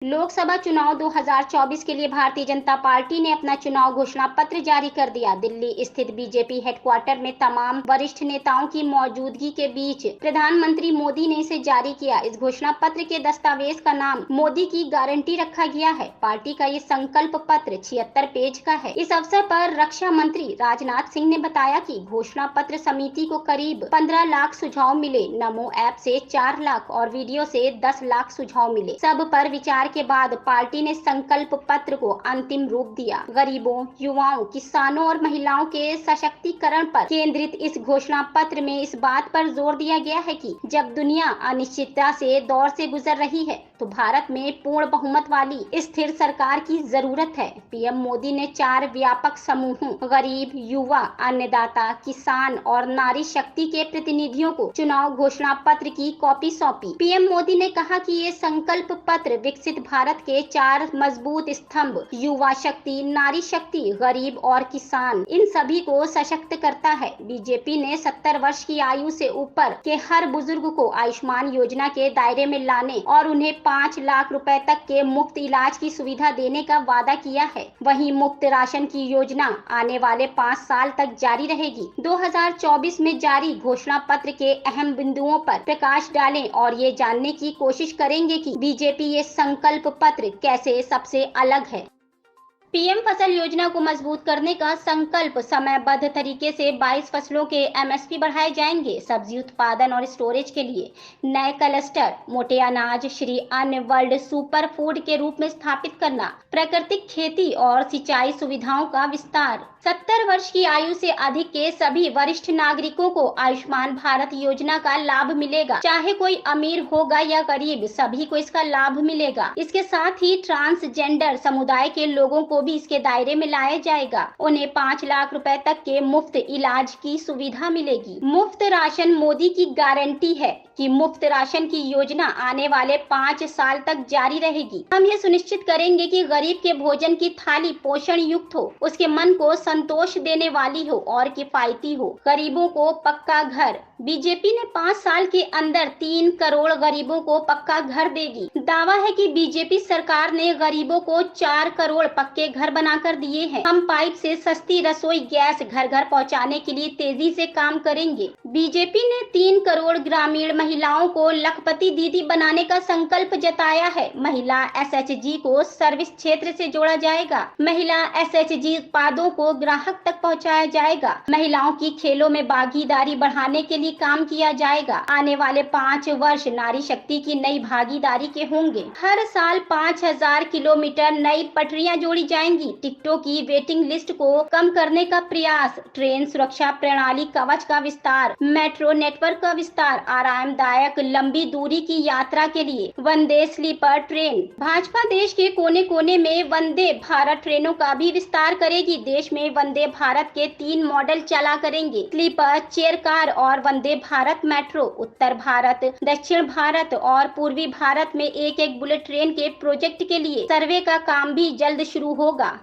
लोकसभा चुनाव 2024 के लिए भारतीय जनता पार्टी ने अपना चुनाव घोषणा पत्र जारी कर दिया। दिल्ली स्थित बीजेपी हेडक्वार्टर में तमाम वरिष्ठ नेताओं की मौजूदगी के बीच प्रधानमंत्री मोदी ने इसे जारी किया। इस घोषणा पत्र के दस्तावेज का नाम मोदी की गारंटी रखा गया है। पार्टी का ये संकल्प पत्र 76 पेज का है। इस अवसर पर रक्षा मंत्री राजनाथ सिंह ने बताया कि घोषणा पत्र समिति को करीब 15 लाख सुझाव मिले। नमो ऐप से 4 लाख और वीडियो से 10 लाख सुझाव मिले। सब पर विचार के बाद पार्टी ने संकल्प पत्र को अंतिम रूप दिया। गरीबों, युवाओं, किसानों और महिलाओं के सशक्तिकरण पर केंद्रित इस घोषणा पत्र में इस बात पर जोर दिया गया है कि जब दुनिया अनिश्चितता से दौर से गुजर रही है तो भारत में पूर्ण बहुमत वाली स्थिर सरकार की जरूरत है। पीएम मोदी ने 4 व्यापक समूहों गरीब, युवा, अन्नदाता, किसान और नारी शक्ति के प्रतिनिधियों को चुनाव घोषणा पत्र की कॉपी सौंपी। पीएम मोदी ने कहा कि ये संकल्प पत्र विकसित भारत के 4 मजबूत स्तंभ युवा शक्ति, नारी शक्ति, गरीब और किसान, इन सभी को सशक्त करता है। बीजेपी ने 70 वर्ष की आयु से ऊपर के हर बुजुर्ग को आयुष्मान योजना के दायरे में लाने और उन्हें 5 लाख रुपए तक के मुफ्त इलाज की सुविधा देने का वादा किया है। वहीं मुफ्त राशन की योजना आने वाले 5 साल तक जारी रहेगी। 2024 में जारी घोषणा पत्र के अहम बिंदुओं पर प्रकाश डालें और ये जानने की कोशिश करेंगे कि बीजेपी ये संकल्प पत्र कैसे सबसे अलग है। पीएम फसल योजना को मजबूत करने का संकल्प। समयबद्ध तरीके से 22 फसलों के एमएसपी बढ़ाए जाएंगे। सब्जी उत्पादन और स्टोरेज के लिए नए क्लस्टर, मोटे अनाज, श्री अन्न, वर्ल्ड सुपर फूड के रूप में स्थापित करना, प्राकृतिक खेती और सिंचाई सुविधाओं का विस्तार। 70 वर्ष की आयु से अधिक के सभी वरिष्ठ नागरिकों को आयुष्मान भारत योजना का लाभ मिलेगा। चाहे कोई अमीर होगा या गरीब, सभी को इसका लाभ मिलेगा। इसके साथ ही ट्रांसजेंडर समुदाय के लोगों को भी इसके दायरे में लाया जाएगा। उन्हें 5 लाख रुपए तक के मुफ्त इलाज की सुविधा मिलेगी। मुफ्त राशन मोदी की गारंटी है कि मुफ्त राशन की योजना आने वाले 5 साल तक जारी रहेगी। हम ये सुनिश्चित करेंगे कि गरीब के भोजन की थाली पोषण युक्त हो, उसके मन को संतोष देने वाली हो और किफायती हो। गरीबों को पक्का घर। बीजेपी ने 5 साल के अंदर 3 करोड़ गरीबों को पक्का घर देगी। दावा है कि बीजेपी सरकार ने गरीबों को 4 करोड़ पक्के घर बनाकर दिए हैं। हम पाइप से सस्ती रसोई गैस घर घर पहुंचाने के लिए तेजी से काम करेंगे। बीजेपी ने 3 करोड़ ग्रामीण महिलाओं को लखपति दीदी बनाने का संकल्प जताया है। महिला एसएचजी को सर्विस क्षेत्र से जोड़ा जाएगा। महिला एसएचजी उत्पादों को ग्राहक तक पहुंचाया जाएगा। महिलाओं की खेलों में भागीदारी बढ़ाने के लिए काम किया जाएगा। आने वाले 5 वर्ष नारी शक्ति की नई भागीदारी के होंगे। हर साल 5000 किलोमीटर नई पटरियां जोड़ी जाएंगी। टिकटों की वेटिंग लिस्ट को कम करने का प्रयास। ट्रेन सुरक्षा प्रणाली कवच का विस्तार। मेट्रो नेटवर्क का विस्तार। आरामदायक लंबी दूरी की यात्रा के लिए वंदे स्लीपर ट्रेन। भाजपा देश के कोने कोने में वंदे भारत ट्रेनों का भी विस्तार करेगी। देश में वंदे भारत के 3 मॉडल चला करेंगे, स्लीपर, चेयर कार और वंदे भारत मेट्रो। उत्तर भारत, दक्षिण भारत और पूर्वी भारत में एक बुलेट ट्रेन के प्रोजेक्ट के लिए सर्वे का काम भी जल्द शुरू होगा।